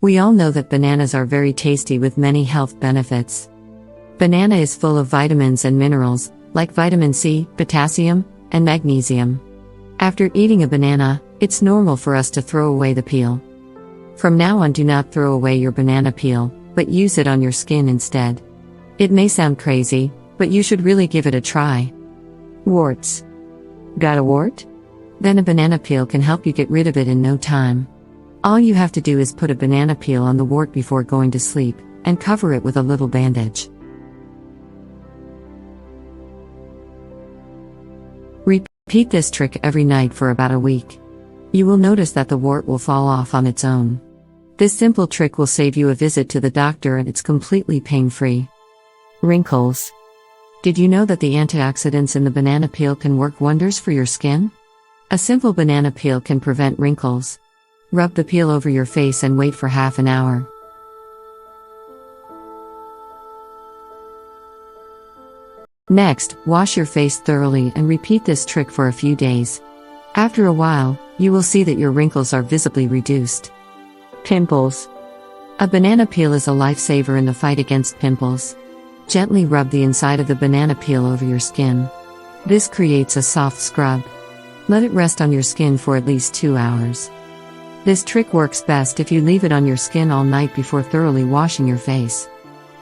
We all know that bananas are very tasty with many health benefits. Banana is full of vitamins and minerals, like vitamin C, potassium, and magnesium. After eating a banana, it's normal for us to throw away the peel. From now on, do not throw away your banana peel, but use it on your skin instead. It may sound crazy, but you should really give it a try. Warts. Got a wart? Then a banana peel can help you get rid of it in no time. All you have to do is put a banana peel on the wart before going to sleep, and cover it with a little bandage. Repeat this trick every night for about a week. You will notice that the wart will fall off on its own. This simple trick will save you a visit to the doctor, and it's completely pain-free. Wrinkles. Did you know that the antioxidants in the banana peel can work wonders for your skin? A simple banana peel can prevent wrinkles. Rub the peel over your face and wait for half an hour. Next, wash your face thoroughly and repeat this trick for a few days. After a while, you will see that your wrinkles are visibly reduced. Pimples. A banana peel is a lifesaver in the fight against pimples. Gently rub the inside of the banana peel over your skin. This creates a soft scrub. Let it rest on your skin for at least 2 hours. This trick works best if you leave it on your skin all night before thoroughly washing your face.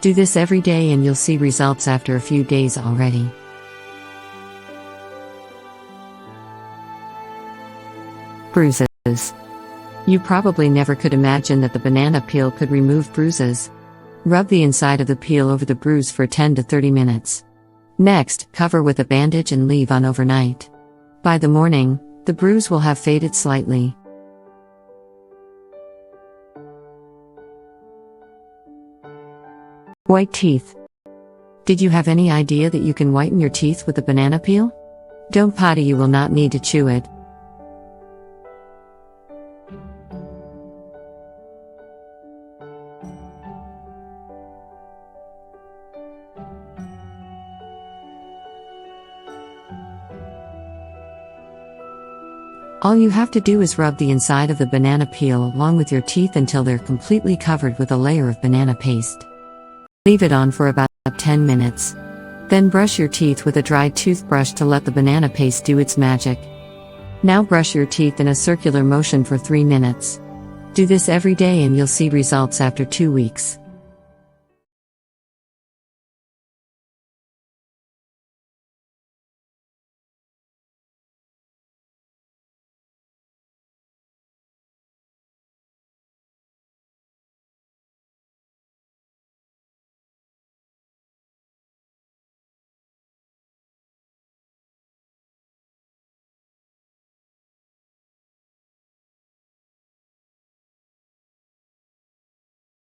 Do this every day and you'll see results after a few days already. Bruises. You probably never could imagine that the banana peel could remove bruises. Rub the inside of the peel over the bruise for 10 to 30 minutes. Next, cover with a bandage and leave on overnight. By the morning, the bruise will have faded slightly. White teeth. Did you have any idea that you can whiten your teeth with a banana peel? Don't potty, you will not need to chew it. All you have to do is rub the inside of the banana peel along with your teeth until they're completely covered with a layer of banana paste. Leave it on for about 10 minutes. Then brush your teeth with a dry toothbrush to let the banana paste do its magic. Now brush your teeth in a circular motion for 3 minutes. Do this every day and you'll see results after 2 weeks.